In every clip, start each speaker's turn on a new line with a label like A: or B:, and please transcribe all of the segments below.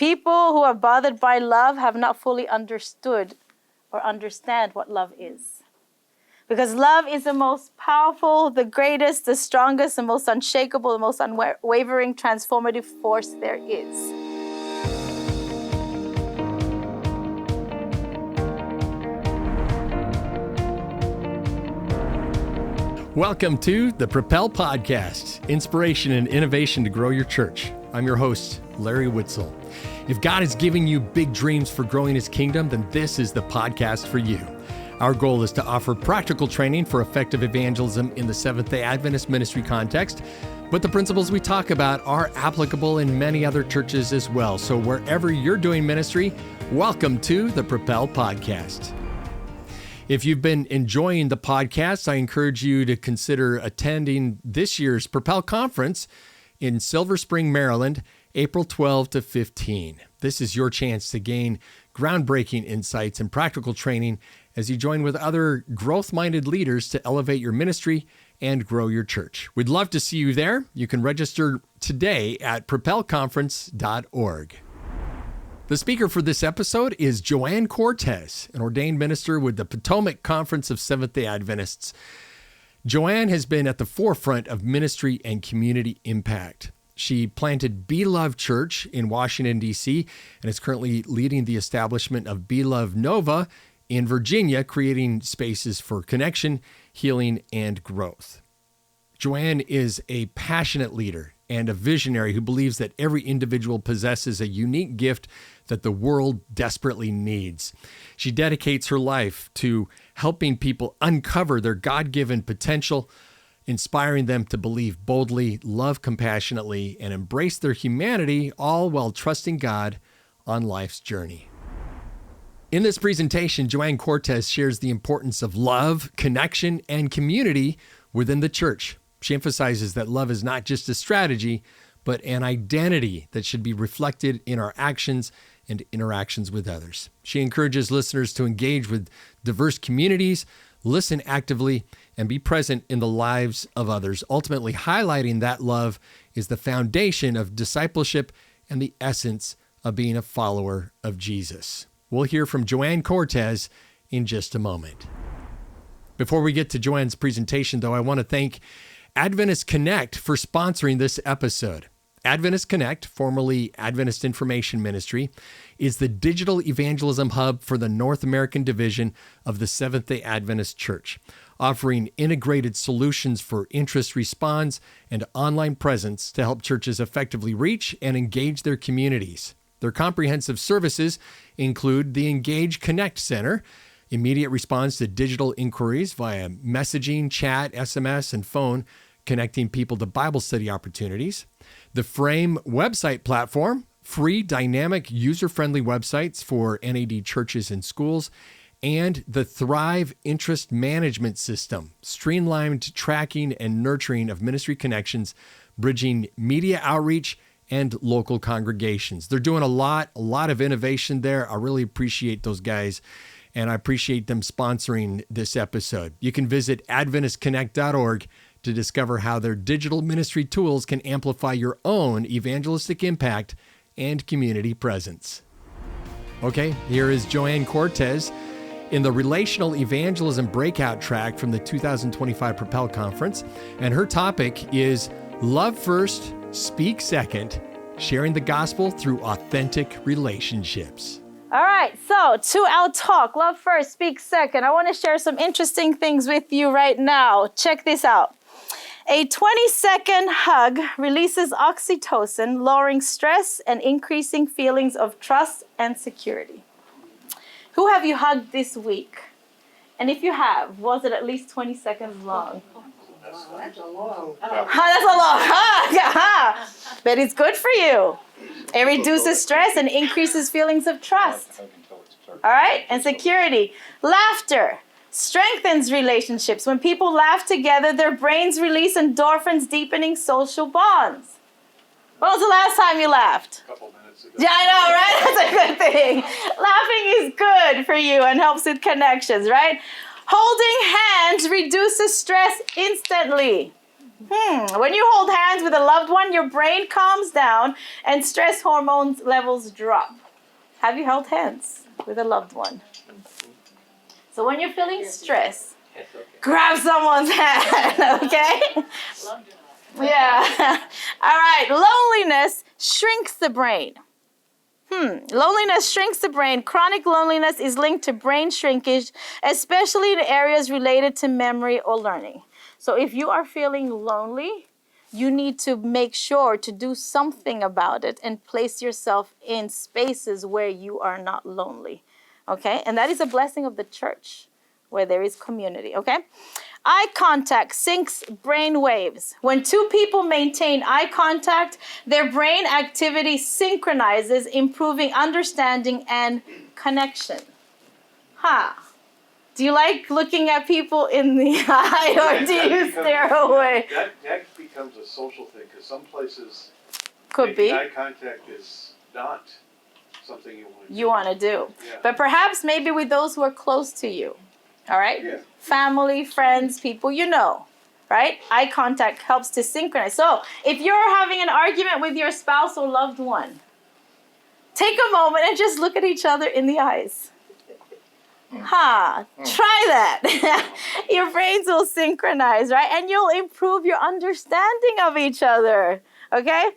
A: People who are bothered by love have not fully understood or understand what love is. Because love is the most powerful, the greatest, the strongest, the most unshakable, the most unwavering, transformative force there is.
B: Welcome to the Propel Podcast, inspiration and innovation to grow your church. I'm your host, Larry Witzel. If God is giving you big dreams for growing His kingdom, then this is the podcast for you. Our goal is to offer practical training for effective evangelism in the Seventh-day Adventist ministry context, but the principles we talk about are applicable in many other churches as well. So wherever you're doing ministry, welcome to the Propel Podcast. If you've been enjoying the podcast, I encourage you to consider attending this year's Propel Conference in Silver Spring, Maryland, April 12 to 15. This is your chance to gain groundbreaking insights and practical training as you join with other growth-minded leaders to elevate your ministry and grow your church. We'd love to see you there. You can register today at propelconference.org. The speaker for this episode is Joanne Cortes, an ordained minister with the Potomac Conference of Seventh-day Adventists. Joanne has been at the forefront of ministry and community impact. She planted Be Love Church in Washington, D.C., and is currently leading the establishment of Be Love Nova in Virginia, creating spaces for connection, healing, and growth. Joanne is a passionate leader and a visionary who believes that every individual possesses a unique gift that the world desperately needs. She dedicates her life to helping people uncover their God-given potential, inspiring them to believe boldly, love compassionately, and embrace their humanity, all while trusting God on life's journey. In this presentation, Joanne Cortes shares the importance of love, connection, and community within the church. She emphasizes that love is not just a strategy, but an identity that should be reflected in our actions and interactions with others. She encourages listeners to engage with diverse communities, listen actively, and be present in the lives of others, ultimately highlighting that love is the foundation of discipleship and the essence of being a follower of Jesus. We'll hear from Joanne Cortes in just a moment. Before we get to Joanne's presentation, though, I want to thank Adventist Connect for sponsoring this episode. Adventist Connect, formerly Adventist Information Ministry, is the digital evangelism hub for the North American division of the Seventh-day Adventist Church, offering integrated solutions for interest response and online presence to help churches effectively reach and engage their communities. Their comprehensive services include the Engage Connect Center, immediate response to digital inquiries via messaging, chat, SMS, and phone, connecting people to Bible study opportunities. The Frame website platform, free, dynamic, user-friendly websites for NAD churches and schools. And the Thrive Interest Management System, streamlined tracking and nurturing of ministry connections, bridging media outreach and local congregations. They're doing a lot of innovation there. I really appreciate those guys, and I appreciate them sponsoring this episode. You can visit AdventistConnect.org to discover how their digital ministry tools can amplify your own evangelistic impact and community presence. Okay, here is Joanne Cortes in the Relational Evangelism Breakout track from the 2025 Propel Conference, and her topic is Love First, Speak Second, sharing the gospel through authentic relationships.
A: All right, so to our talk, Love First, Speak Second. I want to share some interesting things with you right now. Check this out. A 20-second hug releases oxytocin, lowering stress and increasing feelings of trust and security. Who have you hugged this week? And if you have, was it at least 20 seconds long?
C: That's a long
A: That's a long hug. But it's good for you. It reduces stress and increases feelings of trust. All right? And security. Laughter strengthens relationships. When people laugh together, their brains release endorphins, deepening social bonds. When was the last time you laughed?
C: A couple minutes ago.
A: Yeah, I know, right? That's a good thing. Laughing is good for you and helps with connections, right? Holding hands reduces stress instantly. When you hold hands with a loved one, your brain calms down and stress hormones levels drop. Have you held hands with a loved one? So when you're feeling stress, grab someone's hand, okay? Yeah. All right. Loneliness shrinks the brain. Loneliness shrinks the brain. Chronic loneliness is linked to brain shrinkage, especially in areas related to memory or learning. So if you are feeling lonely, you need to make sure to do something about it and place yourself in spaces where you are not lonely. Okay? And that is a blessing of the church, where there is community. Okay? Eye contact syncs brain waves. When two people maintain eye contact, their brain activity synchronizes, improving understanding and connection. Do you like looking at people in the eye, or do you stare away?
D: That becomes a social thing, because some places
A: Could be.
D: eye contact is not something
A: You want to do.
D: Yeah.
A: But perhaps maybe with those who are close to you. All right?
D: Yeah.
A: Family, friends, people you know, right? Eye contact helps to synchronize. So if you're having an argument with your spouse or loved one, take a moment and just look at each other in the eyes. Try that. Your brains will synchronize, right? And you'll improve your understanding of each other, okay?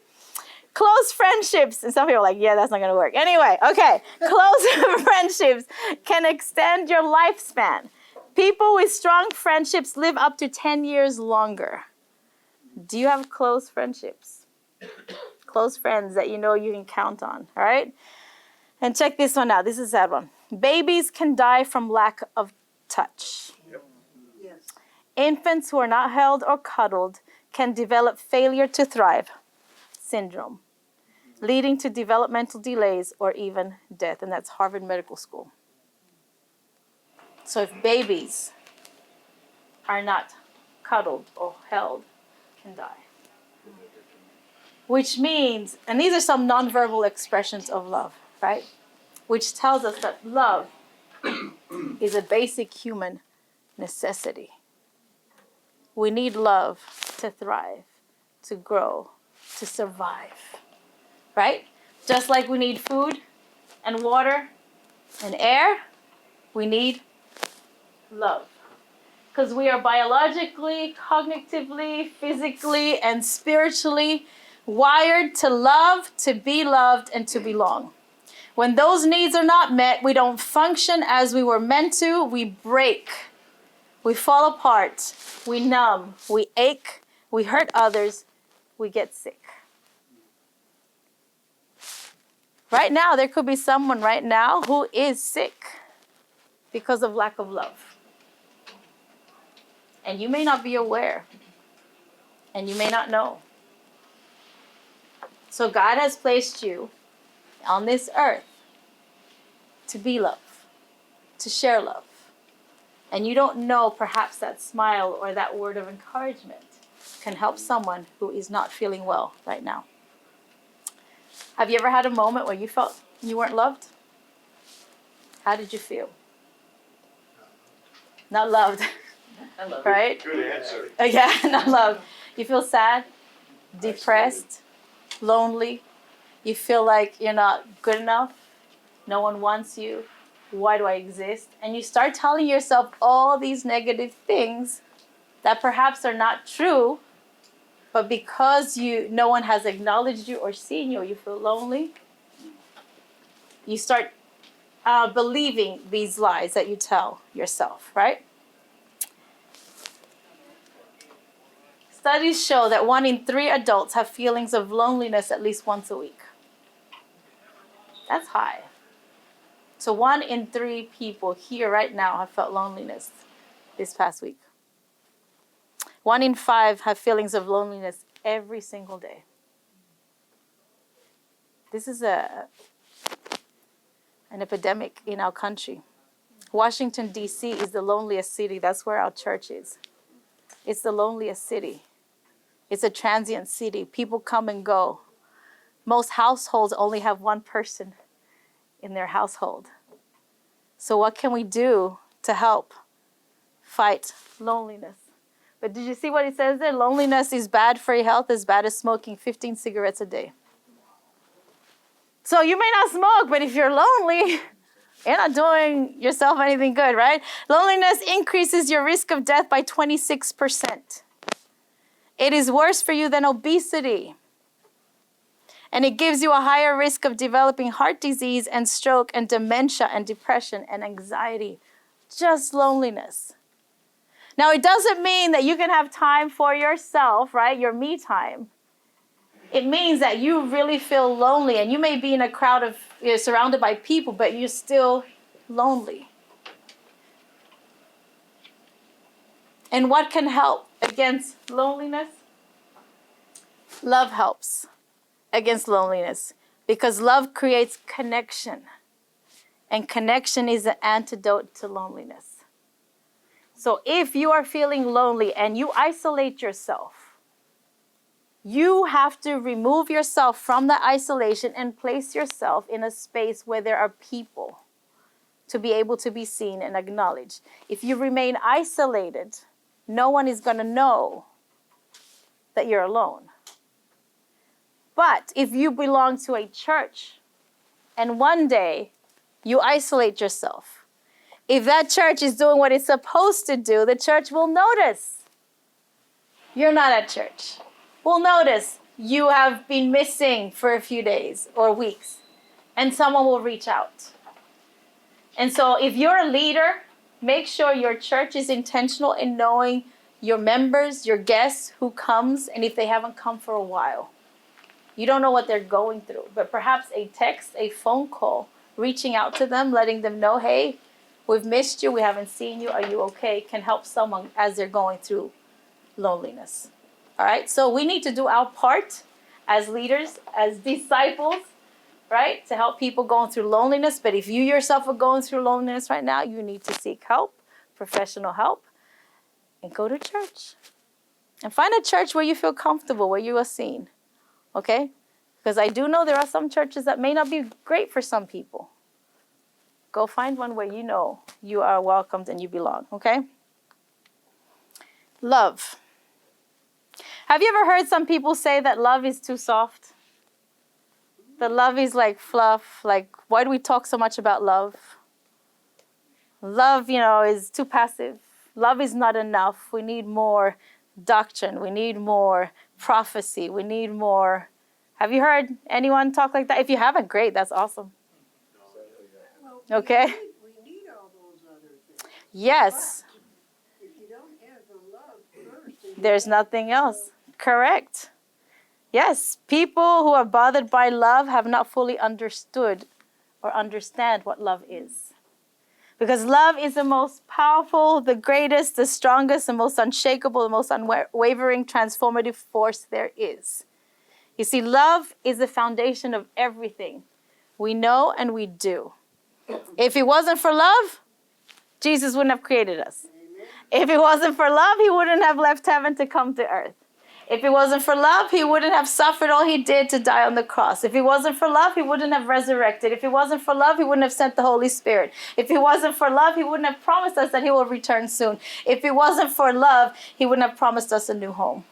A: Close friendships, and some people are like, yeah, that's not gonna work. Anyway, okay, close friendships can extend your lifespan. People with strong friendships live up to 10 years longer. Do you have close friendships? Close friends that you know you can count on, all right? And check this one out. This is a sad one. Babies can die from lack of touch.
C: Yes.
A: Infants who are not held or cuddled can develop failure to thrive syndrome, leading to developmental delays or even death. And that's Harvard Medical School. So if babies are not cuddled or held, can die. Which means, and these are some nonverbal expressions of love, right? Which tells us that love is a basic human necessity. We need love to thrive, to grow, to survive, right? Just like we need food and water and air, we need love. Because we are biologically, cognitively, physically, and spiritually wired to love, to be loved, and to belong. When those needs are not met, we don't function as we were meant to. We break. We fall apart. We numb. We ache. We hurt others. We get sick. Right now, there could be someone right now who is sick because of lack of love. And you may not be aware. And you may not know. So God has placed you on this earth to be love, to share love. And you don't know, perhaps that smile or that word of encouragement can help someone who is not feeling well right now. Have you ever had a moment where you felt you weren't loved? How did you feel? Not loved. Right?
D: Good answer.
A: Yeah, not loved. You feel sad, depressed, lonely. You feel like you're not good enough. No one wants you. Why do I exist? And you start telling yourself all these negative things that perhaps are not true, but because no one has acknowledged you or seen you, or you feel lonely, you start believing these lies that you tell yourself, right? Studies show that 1 in 3 adults have feelings of loneliness at least once a week. That's high. So 1 in 3 people here right now have felt loneliness this past week. 1 in 5 have feelings of loneliness every single day. This is an epidemic in our country. Washington, D.C. is the loneliest city. That's where our church is. It's the loneliest city. It's a transient city. People come and go. Most households only have one person in their household. So what can we do to help fight loneliness? But did you see what it says there? Loneliness is bad for your health, as bad as smoking 15 cigarettes a day. So you may not smoke, but if you're lonely, you're not doing yourself anything good, right? Loneliness increases your risk of death by 26%. It is worse for you than obesity. And it gives you a higher risk of developing heart disease and stroke and dementia and depression and anxiety. Just loneliness. Now, it doesn't mean that you can have time for yourself, right? Your me time. It means that you really feel lonely, and you may be in a crowd of, surrounded by people, but you're still lonely. And what can help against loneliness? Love helps against loneliness, because love creates connection, and connection is an antidote to loneliness. So if you are feeling lonely and you isolate yourself, you have to remove yourself from that isolation and place yourself in a space where there are people to be able to be seen and acknowledged. If you remain isolated, no one is going to know that you're alone. But if you belong to a church and one day you isolate yourself, if that church is doing what it's supposed to do, the church will notice you're not at church. Will notice you have been missing for a few days or weeks, and someone will reach out. And so if you're a leader, make sure your church is intentional in knowing your members, your guests, who comes, and if they haven't come for a while. You don't know what they're going through, but perhaps a text, a phone call, reaching out to them, letting them know, hey, we've missed you, we haven't seen you, are you okay, can help someone as they're going through loneliness. All right, so we need to do our part as leaders, as disciples, right, to help people going through loneliness. But if you yourself are going through loneliness right now, you need to seek help, professional help, and go to church. And find a church where you feel comfortable, where you are seen, okay? Because I do know there are some churches that may not be great for some people. Go find one where you know you are welcomed and you belong, okay? Love. Have you ever heard some people say that love is too soft? That love is like fluff. Like, why do we talk so much about love? Love, is too passive. Love is not enough. We need more doctrine. We need more prophecy. We need more. Have you heard anyone talk like that? If you haven't, great. That's awesome. Okay?
C: We need all those other things.
A: Yes.
C: But if you don't have the love first, then
A: There's nothing else. Correct. Yes. People who are bothered by love have not fully understood or understand what love is. Because love is the most powerful, the greatest, the strongest, the most unshakable, the most unwavering, transformative force there is. You see, love is the foundation of everything we know and we do. If it wasn't for love, Jesus wouldn't have created us. If it wasn't for love, he wouldn't have left heaven to come to earth. If it wasn't for love, he wouldn't have suffered all he did to die on the cross. If it wasn't for love, he wouldn't have resurrected. If it wasn't for love, he wouldn't have sent the Holy Spirit. If it wasn't for love, he wouldn't have promised us that he will return soon. If it wasn't for love, he wouldn't have promised us a new home.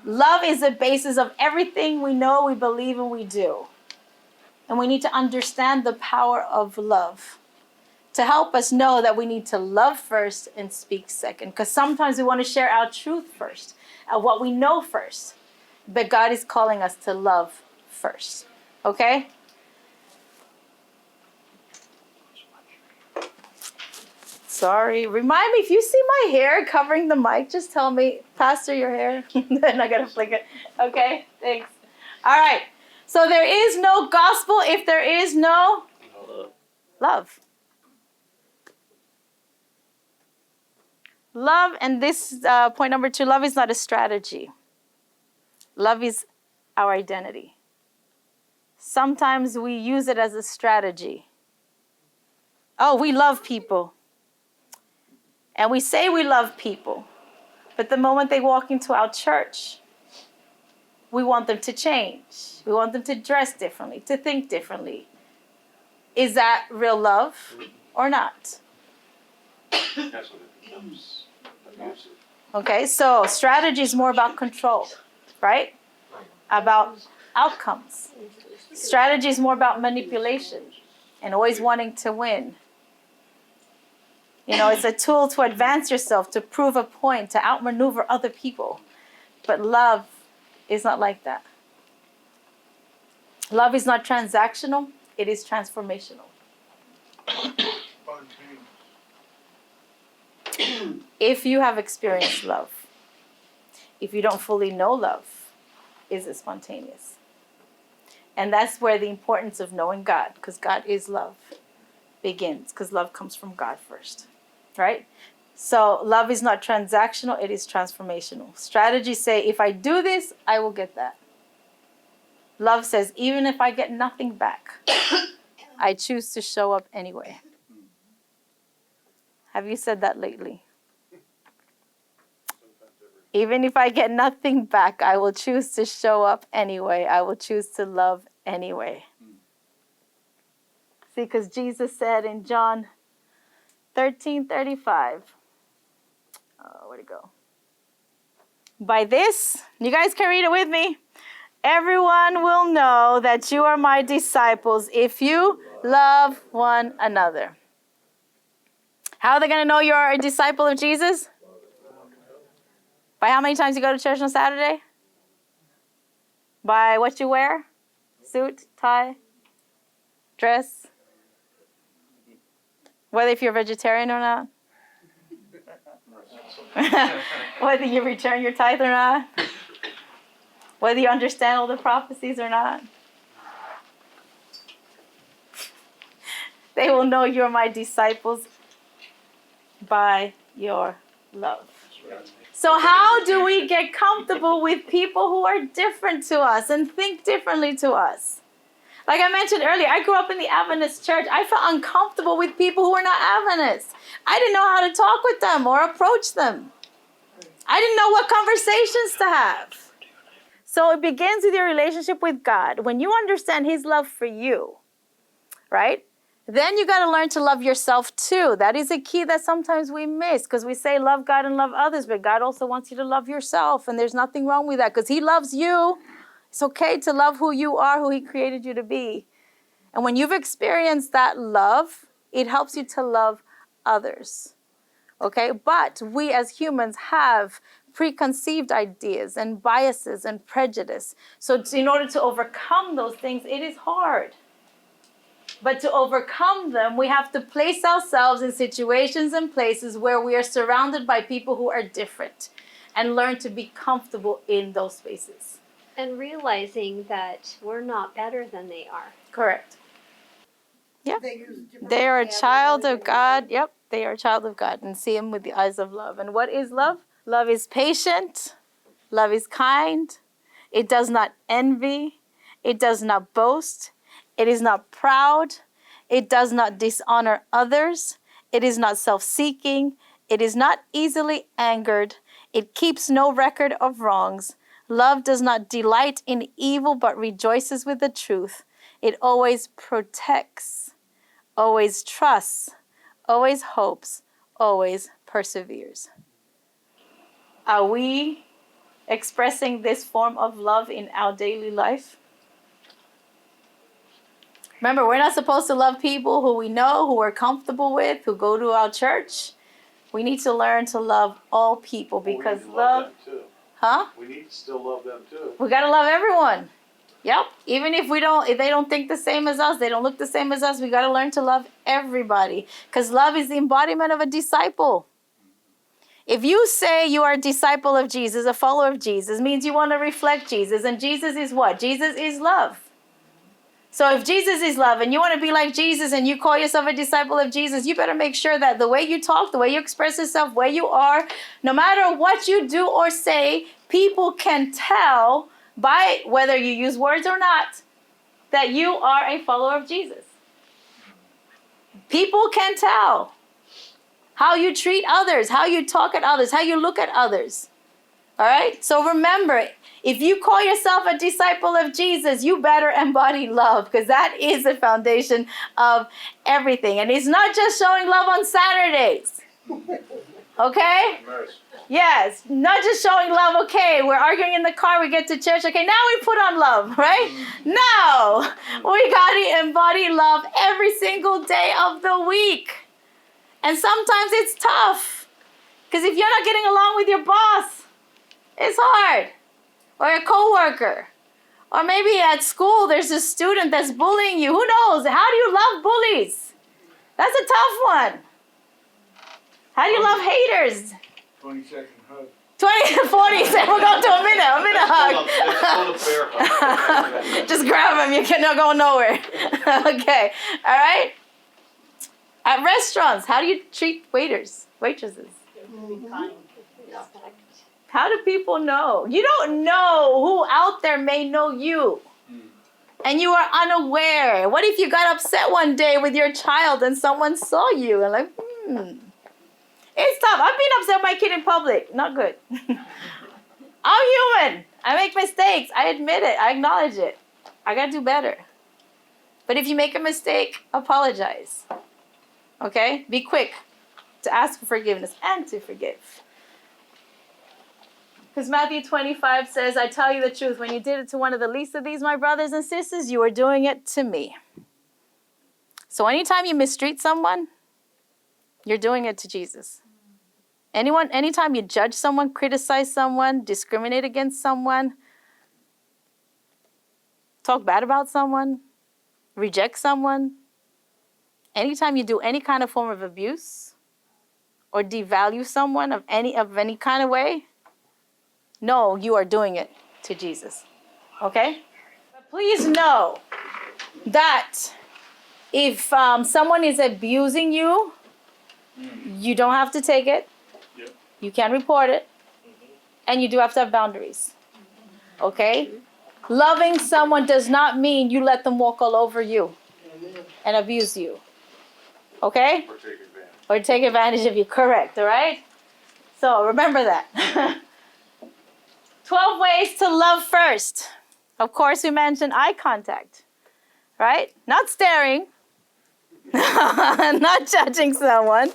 A: Love is the basis of everything we know, we believe, and we do. And we need to understand the power of love to help us know that we need to love first and speak second. Because sometimes we want to share our truth first, what we know first. But God is calling us to love first. Okay? Sorry. Remind me, if you see my hair covering the mic, just tell me, Pastor, your hair. Then I got to flick it. Okay? Thanks. All right. So there is no gospel if there is no love. Love, and this point number 2, love is not a strategy. Love is our identity. Sometimes we use it as a strategy. Oh, we love people. And we say we love people. But the moment they walk into our church, we want them to change. We want them to dress differently, to think differently. Is that real love or not?
D: That's when it becomes abusive.
A: Okay, so strategy is more about control, right? About outcomes. Strategy is more about manipulation and always wanting to win. You know, it's a tool to advance yourself, to prove a point, to outmaneuver other people. But love is not like that. Love is not transactional, it is transformational. If you have experienced love, if you don't fully know love, is it spontaneous? And that's where the importance of knowing God, because God is love, begins, because love comes from God first, right? So love is not transactional, it is transformational. Strategies say, if I do this, I will get that. Love says, even if I get nothing back, I choose to show up anyway. Have you said that lately? Even if I get nothing back, I will choose to show up anyway. I will choose to love anyway. See, because Jesus said in John 13:35, where'd it go? By this, you guys can read it with me. Everyone will know that you are my disciples if you love one another. How are they going to know you're a disciple of Jesus? By how many times you go to church on Saturday? By what you wear? Suit, tie, dress? Whether if you're vegetarian or not? Whether you return your tithe or not? Whether you understand all the prophecies or not? They will know you're my disciples by your love. So how do we get comfortable with people who are different to us and think differently to us? Like I mentioned earlier, I grew up in the Adventist church. I felt uncomfortable with people who were not Adventists. I didn't know how to talk with them or approach them. I didn't know what conversations to have. So it begins with your relationship with God. When you understand his love for you, right? Then you got to learn to love yourself too. That is a key that sometimes we miss because we say love God and love others, but God also wants you to love yourself. And there's nothing wrong with that because he loves you. It's okay to love who you are, who he created you to be. And when you've experienced that love, it helps you to love others. Okay? But we as humans have preconceived ideas and biases and prejudice. So in order to overcome those things, it is hard. But to overcome them, we have to place ourselves in situations and places where we are surrounded by people who are different and learn to be comfortable in those spaces.
E: And realizing that we're not better than they are.
A: Correct. Yeah. They are a child of God. Yep. They are a child of God and see him with the eyes of love. And what is love? Love is patient. Love is kind. It does not envy. It does not boast. It is not proud. It does not dishonor others. It is not self-seeking. It is not easily angered. It keeps no record of wrongs. Love does not delight in evil, but rejoices with the truth. It always protects, always trusts, always hopes, always perseveres. Are we expressing this form of love in our daily life? Remember, we're not supposed to love people who we know, who we're comfortable with, who go to our church. We need to learn to love all people because
D: we need to
A: love...
D: them too.
A: Huh?
D: We need to still love them too.
A: We got to love everyone. Yep. Even if they don't think the same as us, they don't look the same as us, we got to learn to love everybody because love is the embodiment of a disciple. If you say you are a disciple of Jesus, a follower of Jesus, means you want to reflect Jesus. And Jesus is what? Jesus is love. So if Jesus is love and you want to be like Jesus and you call yourself a disciple of Jesus, you better make sure that the way you talk, the way you express yourself, where you are, no matter what you do or say, people can tell by whether you use words or not that you are a follower of Jesus. People can tell how you treat others, how you talk at others, how you look at others. All right? So remember, if you call yourself a disciple of Jesus, you better embody love because that is the foundation of everything. And it's not just showing love on Saturdays. Okay?
D: Mercy.
A: Yes, not just showing love. Okay, we're arguing in the car, we get to church. Okay, now we put on love, right? No, we got to embody love every single day of the week. And sometimes it's tough because if you're not getting along with your boss, it's hard. Or a coworker. Or maybe at school there's a student that's bullying you. Who knows? How do you love bullies? That's a tough one. How do you love haters?
D: 20-second hug.
A: 20, 40, we'll go to a minute hug.
D: It's called a bear hug.
A: Just grab him, you cannot go nowhere. Okay, all right? At restaurants, how do you treat waitresses?
E: Respect.
A: How do people know? You don't know who out there may know you. And you are unaware. What if you got upset one day with your child and someone saw you and like, It's tough. I've been upset with my kid in public. Not good. I'm human. I make mistakes. I admit it. I acknowledge it. I got to do better. But if you make a mistake, apologize. Okay? Be quick to ask for forgiveness and to forgive. Because Matthew 25 says, I tell you the truth, when you did it to one of the least of these, my brothers and sisters, you are doing it to me. So anytime you mistreat someone, you're doing it to Jesus. Anytime you judge someone, criticize someone, discriminate against someone, talk bad about someone, reject someone, anytime you do any kind of form of abuse or devalue someone of any kind of way, no, you are doing it to Jesus. Okay? But please know that if someone is abusing you, you don't have to take it.
D: Yep.
A: You can report it. And you do have to have boundaries. Okay? Loving someone does not mean you let them walk all over you and abuse you. Okay?
D: Or take advantage.
A: Or take advantage of you. Correct. All right? So remember that. 12 ways to love first. Of course, we mentioned eye contact. Right? Not staring. Not judging someone.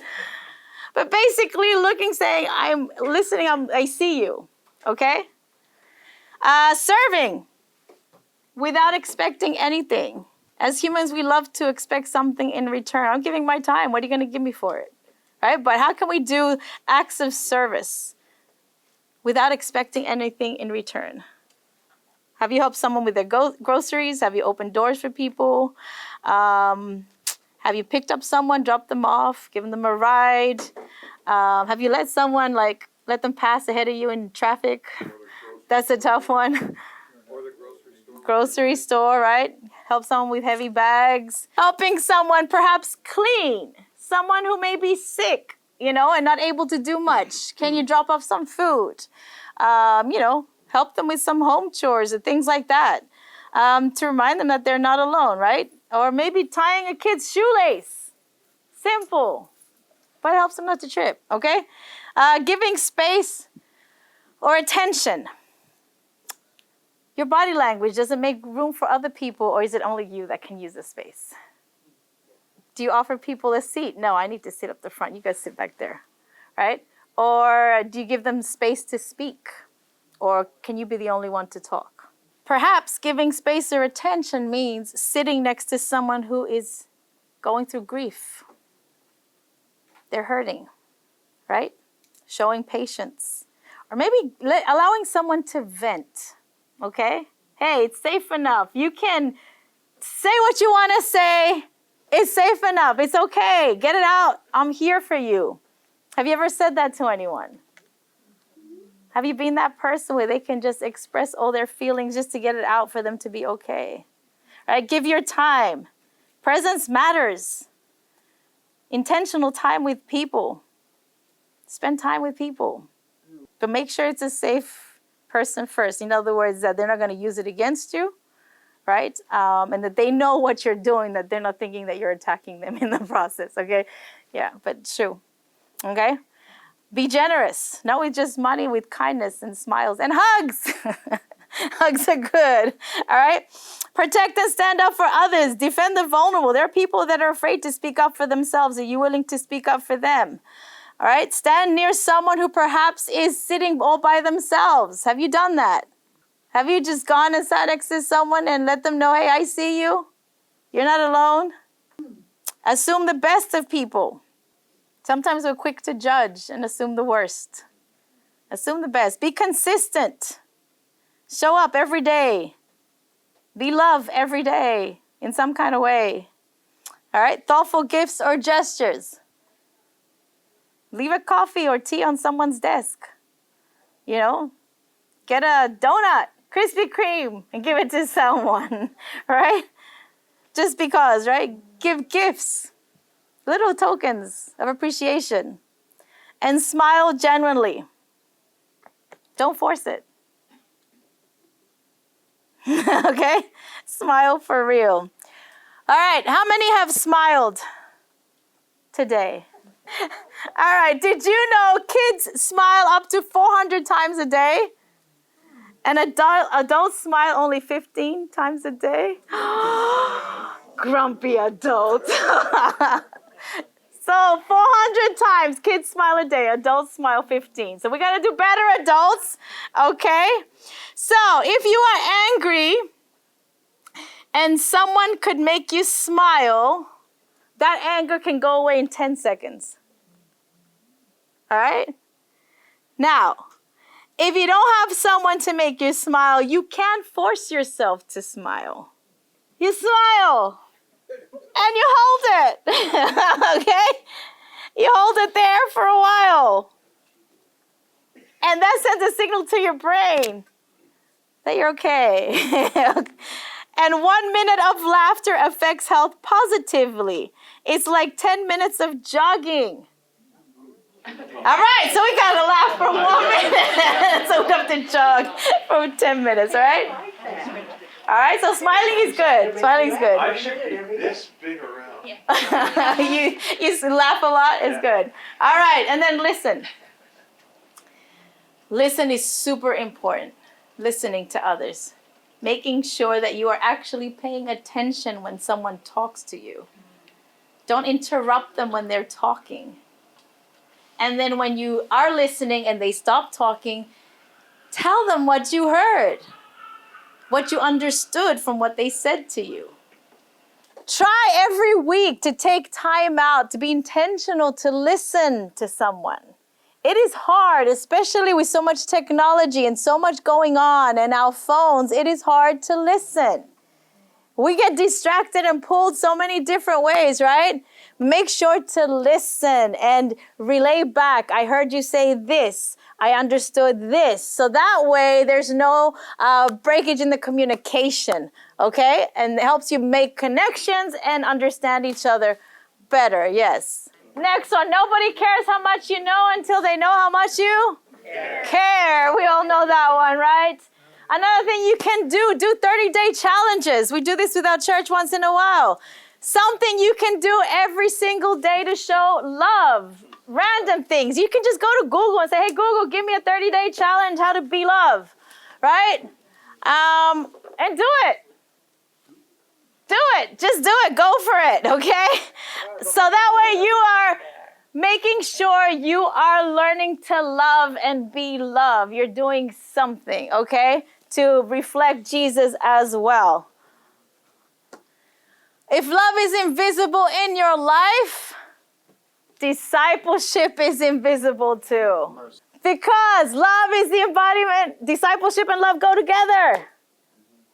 A: But basically looking, saying, I'm listening, I see you. Okay? Serving without expecting anything. As humans, we love to expect something in return. I'm giving my time. What are you going to give me for it? Right? But how can we do acts of service without expecting anything in return? Have you helped someone with their groceries? Have you opened doors for people? Have you picked up someone, dropped them off, given them a ride? Have you let someone, let them pass ahead of you in traffic? That's a tough one.
D: Or the grocery store.
A: Grocery store, right? Help someone with heavy bags. Helping someone perhaps clean. Someone who may be sick, and not able to do much. Can you drop off some food? Help them with some home chores and things like that. To remind them that they're not alone, right? Or maybe tying a kid's shoelace. Simple. But it helps them not to trip, okay? Giving space or attention. Your body language, does it make room for other people, or is it only you that can use the space? Do you offer people a seat? No, I need to sit up the front. You guys sit back there, right? Or do you give them space to speak? Or can you be the only one to talk? Perhaps giving space or attention means sitting next to someone who is going through grief. They're hurting, right? Showing patience. Or maybe allowing someone to vent, okay? Hey, it's safe enough. You can say what you want to say. It's safe enough. It's okay. Get it out. I'm here for you. Have you ever said that to anyone? Have you been that person where they can just express all their feelings just to get it out for them to be okay? Right? Give your time. Presence matters. Intentional time with people. Spend time with people. But make sure it's a safe person first. In other words, that they're not going to use it against you, right? And that they know what you're doing, that they're not thinking that you're attacking them in the process, okay? Yeah, but true, okay? Be generous, not with just money, with kindness and smiles and hugs. Hugs are good, all right? Protect and stand up for others. Defend the vulnerable. There are people that are afraid to speak up for themselves. Are you willing to speak up for them? All right, stand near someone who perhaps is sitting all by themselves. Have you done that? Have you just gone and sat next to someone and let them know, hey, I see you? You're not alone. Assume the best of people. Sometimes we're quick to judge and assume the worst. Assume the best. Be consistent. Show up every day. Be loved every day in some kind of way. All right, thoughtful gifts or gestures. Leave a coffee or tea on someone's desk. You know, get a donut, Krispy Kreme, and give it to someone, right? Just because, right? Give gifts, little tokens of appreciation, and smile genuinely. Don't force it. Okay? Smile for real. All right, how many have smiled today? All right, did you know kids smile up to 400 times a day? And adults smile only 15 times a day? Grumpy adult. So 400 times kids smile a day, adults smile 15. So we got to do better, adults, okay? So if you are angry and someone could make you smile, that anger can go away in 10 seconds. All right? Now, if you don't have someone to make you smile, you can't force yourself to smile. You smile and you hold it. Okay? You hold it there for a while. And that sends a signal to your brain that you're okay. And 1 minute of laughter affects health positively. It's like 10 minutes of jogging. All right, so we gotta laugh for 1 minute. So we have to jog for 10 minutes, all right? All right, so smiling is good. Smiling is good.
D: I should be this big around.
A: you laugh a lot, it's good. All right, and then listen. Listen is super important. Listening to others. Making sure that you are actually paying attention when someone talks to you. Don't interrupt them when they're talking. And then when you are listening and they stop talking, tell them what you heard, what you understood from what they said to you. Try every week to take time out, to be intentional, to listen to someone. It is hard, especially with so much technology and so much going on and our phones. It is hard to listen. We get distracted and pulled so many different ways, right? Make sure to listen and relay back. I heard you say this. I understood this. So that way there's no breakage in the communication, okay? And it helps you make connections and understand each other better, yes. Next one, nobody cares how much you know until they know how much you care. We all know that one, right? Another thing you can do 30-day challenges. We do this with our church once in a while. Something you can do every single day to show love. Random things. You can just go to Google and say, hey, Google, give me a 30-day challenge, how to be love, right? And do it. Do it. Just do it. Go for it, okay? So that way you are making sure you are learning to love and be loved. You're doing something, okay, to reflect Jesus as well. If love is invisible in your life, discipleship is invisible too. Because love is the embodiment. Discipleship and love go together,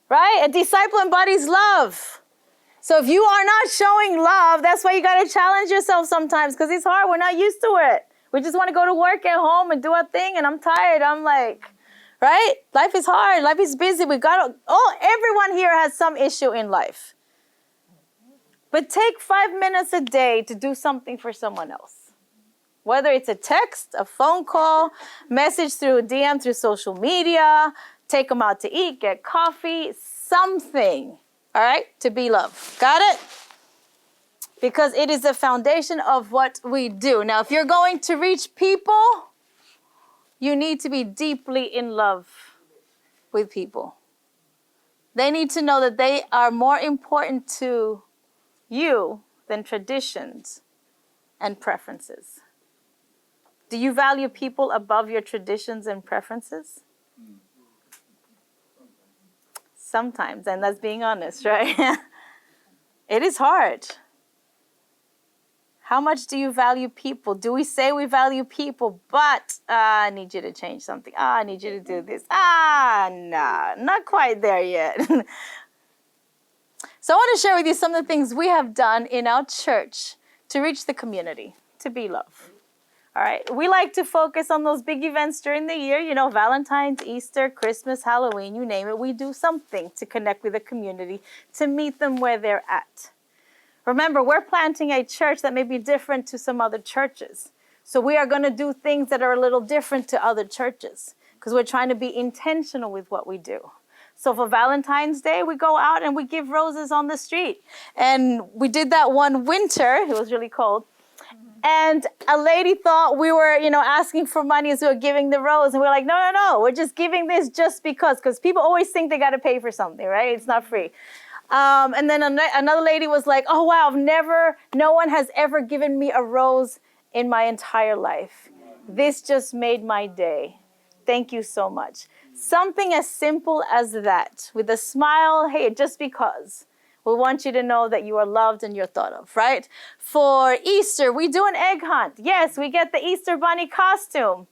A: right? A disciple embodies love. So if you are not showing love, that's why you got to challenge yourself sometimes, because it's hard. We're not used to it. We just want to go to work at home and do our thing, and I'm tired. I'm like, right? Life is hard. Life is busy. Everyone here has some issue in life. But take 5 minutes a day to do something for someone else. Whether it's a text, a phone call, message through a DM, through social media, take them out to eat, get coffee, something, all right, to be loved. Got it? Because it is the foundation of what we do. Now, if you're going to reach people, you need to be deeply in love with people. They need to know that they are more important to you than traditions and preferences. Do you value people above your traditions and preferences? Sometimes, and that's being honest, right? It is hard. How much do you value people? Do we say we value people, but I need you to change something. I need you to do this. Nah, not quite there yet. So I want to share with you some of the things we have done in our church to reach the community, to be love. All right. We like to focus on those big events during the year, you know, Valentine's, Easter, Christmas, Halloween, you name it. We do something to connect with the community, to meet them where they're at. Remember, we're planting a church that may be different to some other churches. So we are going to do things that are a little different to other churches because we're trying to be intentional with what we do. So for Valentine's Day, we go out and we give roses on the street. And we did that one winter. It was really cold. And a lady thought we were, asking for money as we were giving the rose. And we were like, no, we're just giving this just because people always think they got to pay for something, right? It's not free. And then another lady was like, oh, wow, no one has ever given me a rose in my entire life. This just made my day. Thank you so much. Something as simple as that, with a smile, hey, just because. We want you to know that you are loved and you're thought of, right? For Easter, we do an egg hunt. Yes, we get the Easter bunny costume.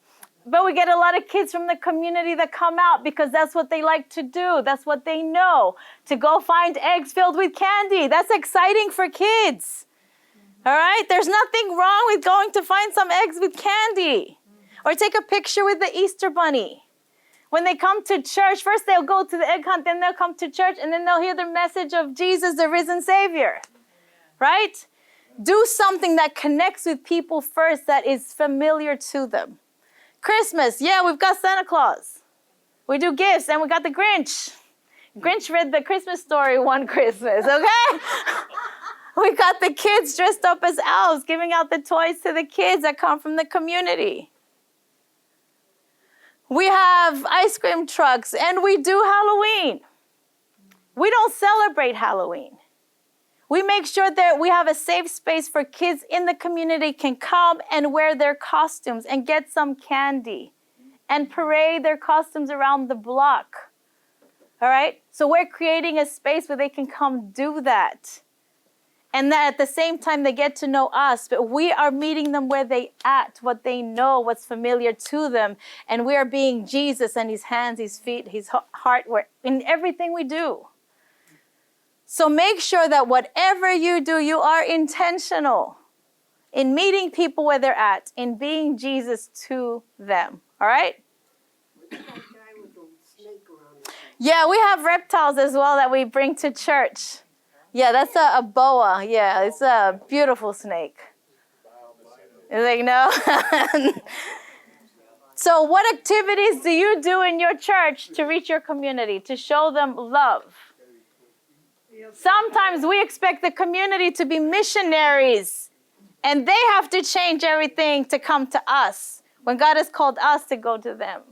A: But we get a lot of kids from the community that come out because that's what they like to do. That's what they know, to go find eggs filled with candy. That's exciting for kids. All right? There's nothing wrong with going to find some eggs with candy or take a picture with the Easter bunny. When they come to church, first they'll go to the egg hunt, then they'll come to church, and then they'll hear the message of Jesus, the risen Savior. Right? Do something that connects with people first that is familiar to them. Christmas, yeah, we've got Santa Claus. We do gifts, and we got the Grinch. Grinch read the Christmas story one Christmas, okay? We got the kids dressed up as elves, giving out the toys to the kids that come from the community. We have ice cream trucks, and we do Halloween. We don't celebrate Halloween. We make sure that we have a safe space for kids in the community can come and wear their costumes and get some candy and parade their costumes around the block. All right? So we're creating a space where they can come do that. And that at the same time, they get to know us, but we are meeting them where they at, what they know, what's familiar to them. And we are being Jesus and his hands, his feet, his heart, in everything we do. So make sure that whatever you do, you are intentional in meeting people where they're at, in being Jesus to them. All right?
C: What's that guy with the snake around his neck?
A: Yeah, we have reptiles as well that we bring to church. Yeah, that's a boa. Yeah, it's a beautiful snake. It's like, no. So what activities do you do in your church to reach your community, to show them love? Sometimes we expect the community to be missionaries, and they have to change everything to come to us when God has called us to go to them.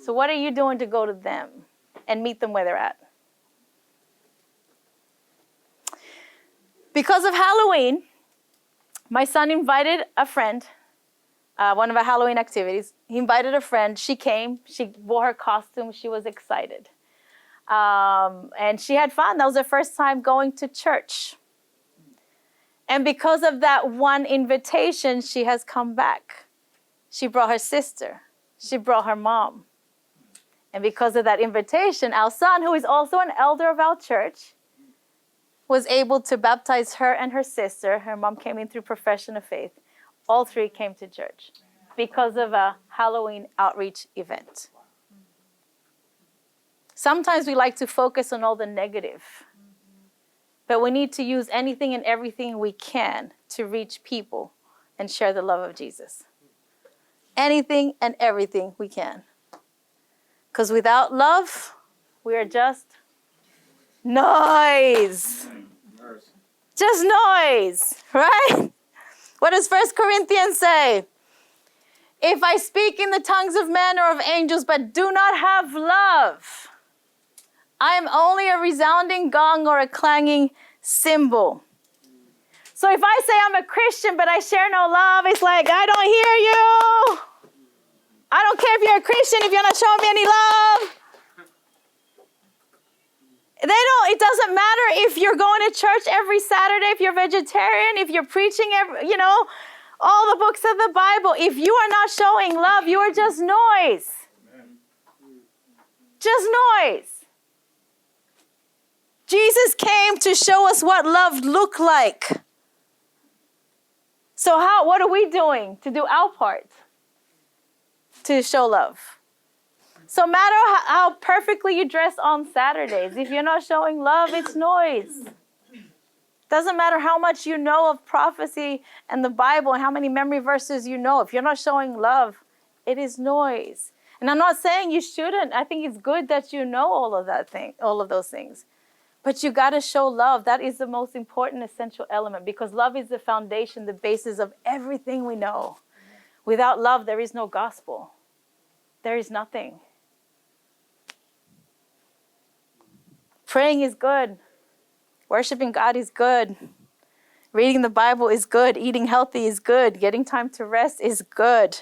A: So what are you doing to go to them and meet them where they're at? Because of Halloween, my son invited a friend, one of our Halloween activities. He invited a friend. She came. She wore her costume. She was excited. And she had fun. That was her first time going to church. And because of that one invitation, she has come back. She brought her sister. She brought her mom. And because of that invitation, our son, who is also an elder of our church, was able to baptize her and her sister. Her mom came in through profession of faith. All three came to church because of a Halloween outreach event. Sometimes we like to focus on all the negative, but we need to use anything and everything we can to reach people and share the love of Jesus. Anything and everything we can. Because without love, we are just noise. Just noise, right? What does 1 Corinthians say? If I speak in the tongues of men or of angels, but do not have love, I am only a resounding gong or a clanging cymbal. So if I say I'm a Christian, but I share no love, it's like, I don't hear you. I don't care if you're a Christian, if you're not showing me any love. It doesn't matter if you're going to church every Saturday, if you're vegetarian, if you're preaching, all the books of the Bible. If you are not showing love, you are just noise. Just noise. Jesus came to show us what love looked like. So what are we doing to do our part to show love? So matter how perfectly you dress on Saturdays, if you're not showing love, it's noise. Doesn't matter how much you know of prophecy and the Bible and how many memory verses you know. If you're not showing love, it is noise. And I'm not saying you shouldn't. I think it's good that you know all of those things. But you got to show love. That is the most important essential element, because love is the foundation, the basis of everything we know. Without love, there is no gospel. There is nothing. Praying is good. Worshiping God is good. Reading the Bible is good. Eating healthy is good. Getting time to rest is good.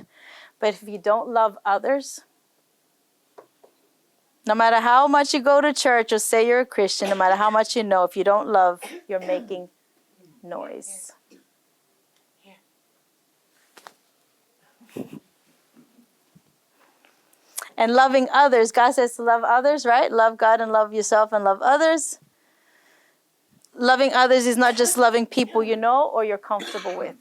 A: But if you don't love others, no matter how much you go to church or say you're a Christian, no matter how much you know, if you don't love, you're making noise. And loving others, God says to love others, right? Love God and love yourself and love others. Loving others is not just loving people you know or you're comfortable with.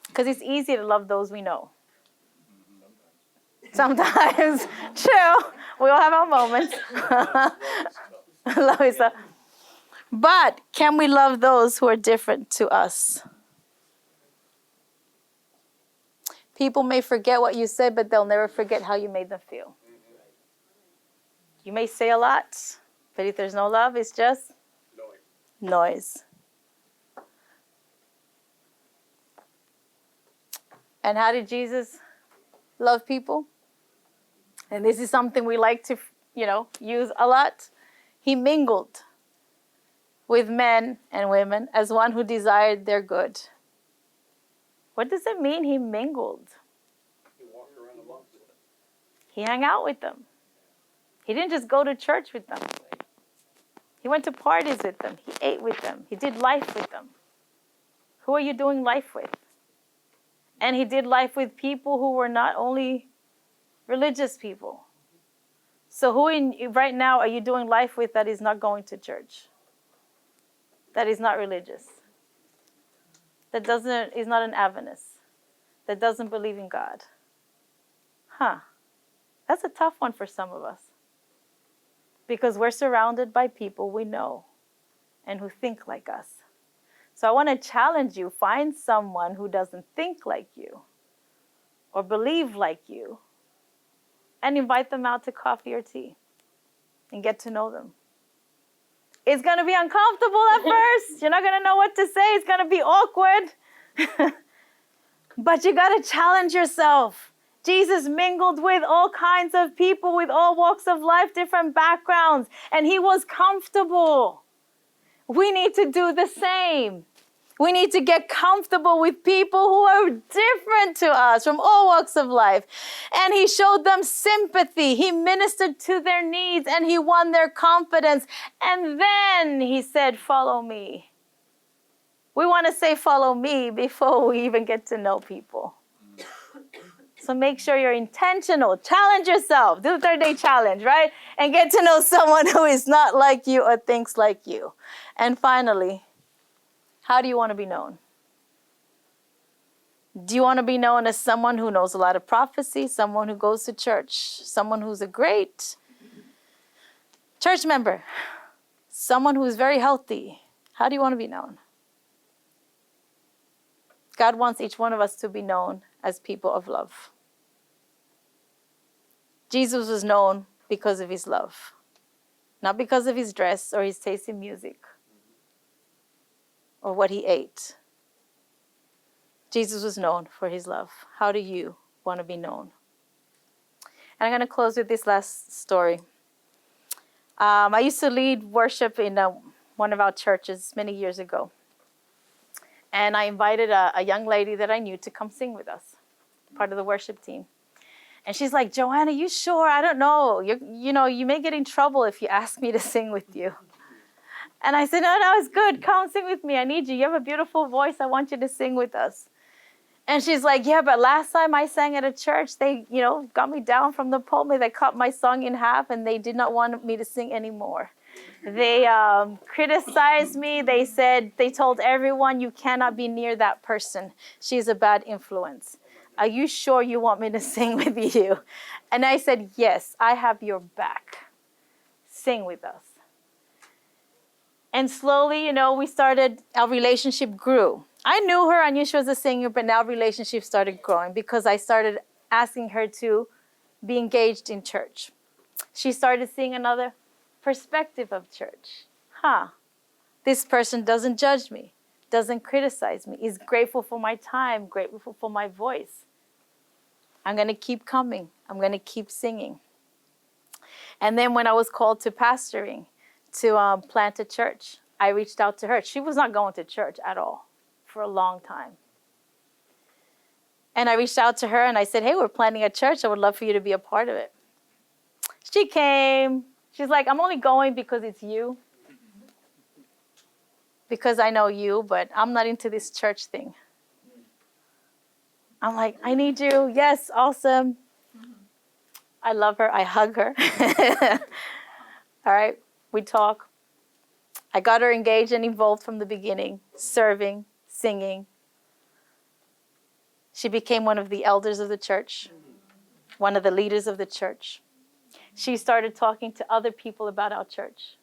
A: Because it's easy to love those we know. Sometimes. True. We all have our moments. Love yourself. But can we love those who are different to us? People may forget what you said, but they'll never forget how you made them feel. You may say a lot, but if there's no love, it's just noise. And how did Jesus love people? And this is something we like to, use a lot. He mingled with men and women as one who desired their good. What does it mean he mingled?
D: He walked around amongst them.
A: He hung out with them. He didn't just go to church with them. He went to parties with them. He ate with them. He did life with them. Who are you doing life with? And he did life with people who were not only religious people. So right now are you doing life with that is not going to church? That is not religious? That is not an Adventist? That doesn't believe in God? That's a tough one for some of us. Because we're surrounded by people we know and who think like us. So I want to challenge you, find someone who doesn't think like you or believe like you and invite them out to coffee or tea and get to know them. It's going to be uncomfortable at first. You're not going to know what to say. It's going to be awkward. But you got to challenge yourself. Jesus mingled with all kinds of people, with all walks of life, different backgrounds, and he was comfortable. We need to do the same. We need to get comfortable with people who are different to us from all walks of life. And he showed them sympathy. He ministered to their needs and he won their confidence. And then he said, follow me. We want to say follow me before we even get to know people. So make sure you're intentional. Challenge yourself. Do the 30-day challenge, right? And get to know someone who is not like you or thinks like you. And finally, how do you want to be known? Do you want to be known as someone who knows a lot of prophecy, someone who goes to church, someone who's a great church member, someone who's very healthy? How do you want to be known? God wants each one of us to be known as people of love. Jesus was known because of his love, not because of his dress or his taste in music or what he ate. Jesus was known for his love. How do you want to be known? And I'm going to close with this last story. I used to lead worship in one of our churches many years ago. And I invited a young lady that I knew to come sing with us, part of the worship team. And she's like, Joanne, are you sure? I don't know. You may get in trouble if you ask me to sing with you. And I said, no, it's good. Come sing with me. I need you. You have a beautiful voice. I want you to sing with us. And she's like, yeah, but last time I sang at a church, they, got me down from the pulpit. They cut my song in half, and they did not want me to sing anymore. They criticized me. They told everyone, you cannot be near that person. She's a bad influence. Are you sure you want me to sing with you? And I said, yes, I have your back. Sing with us. And slowly, our relationship grew. I knew her, I knew she was a singer, but now relationship started growing because I started asking her to be engaged in church. She started seeing another perspective of church. This person doesn't judge me, doesn't criticize me, is grateful for my time, grateful for my voice. I'm going to keep coming. I'm going to keep singing. And then when I was called to pastoring, to plant a church, I reached out to her. She was not going to church at all for a long time. And I reached out to her and I said, hey, we're planting a church. I would love for you to be a part of it. She came. She's like, I'm only going because it's you. Because I know you, but I'm not into this church thing. I'm like, I need you. Yes, awesome. I love her. I hug her. All right, we talk. I got her engaged and involved from the beginning, serving, singing. She became one of the elders of the church, one of the leaders of the church. She started talking to other people about our church.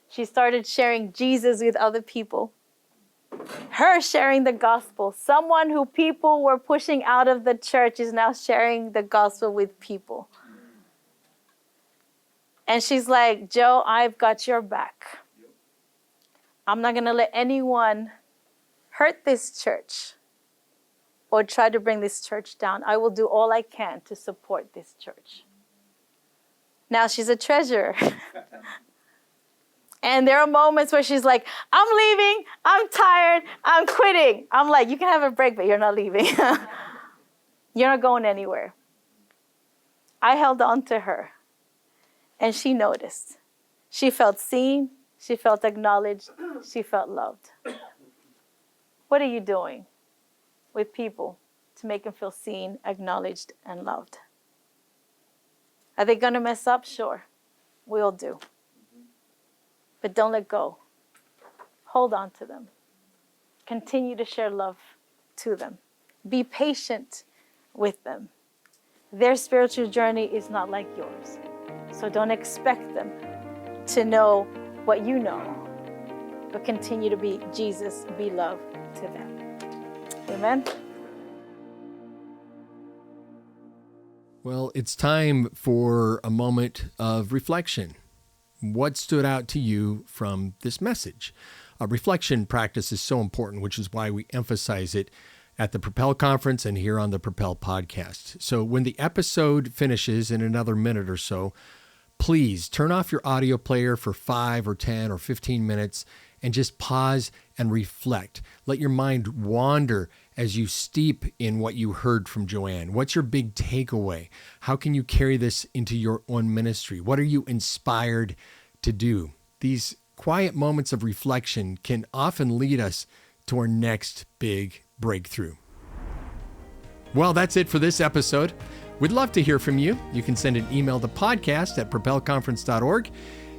A: She started sharing Jesus with other people. Her sharing the gospel. Someone who people were pushing out of the church is now sharing the gospel with people. And she's like, Joe, I've got your back. I'm not going to let anyone hurt this church or try to bring this church down. I will do all I can to support this church. Now she's a treasurer. And there are moments where she's like, I'm leaving, I'm tired, I'm quitting. I'm like, you can have a break, but you're not leaving. You're not going anywhere. I held on to her, and she noticed. She felt seen, she felt acknowledged, she felt loved. What are you doing with people to make them feel seen, acknowledged, and loved? Are they going to mess up? Sure, we all do. But don't let go. Hold on to them. Continue to share love to them. Be patient with them. Their spiritual journey is not like yours. So don't expect them to know what you know, but continue to be Jesus, be love to them. Amen.
B: Well, it's time for a moment of reflection. What stood out to you from this message? A reflection practice is so important, which is why we emphasize it at the Propel conference and here on the Propel podcast. So when the episode finishes in another minute or so, please turn off your audio player for 5 or 10 or 15 minutes and just pause and reflect. Let your mind wander as you steep in what you heard from Joanne. What's your big takeaway? How can you carry this into your own ministry? What are you inspired to do? These quiet moments of reflection can often lead us to our next big breakthrough. Well, that's it for this episode. We'd love to hear from you. You can send an email to podcast@propelconference.org.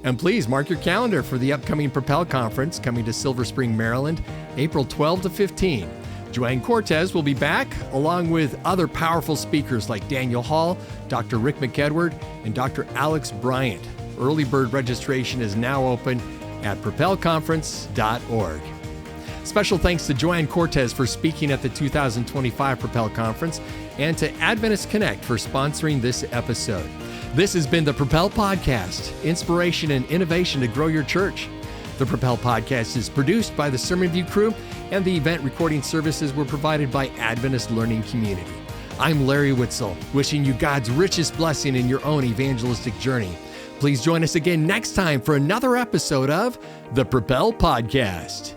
B: And please mark your calendar for the upcoming Propel Conference coming to Silver Spring, Maryland, April 12 to 15. Joanne Cortes will be back, along with other powerful speakers like Daniel Hall, Dr. Rick McEdward, and Dr. Alex Bryant. Early bird registration is now open at propelconference.org. Special thanks to Joanne Cortes for speaking at the 2025 Propel Conference and to Adventist Connect for sponsoring this episode. This has been the Propel Podcast, inspiration and innovation to grow your church. The Propel Podcast is produced by the Sermon View crew, and the event recording services were provided by Adventist Learning Community. I'm Larry Witzel, wishing you God's richest blessing in your own evangelistic journey. Please join us again next time for another episode of the Propel Podcast.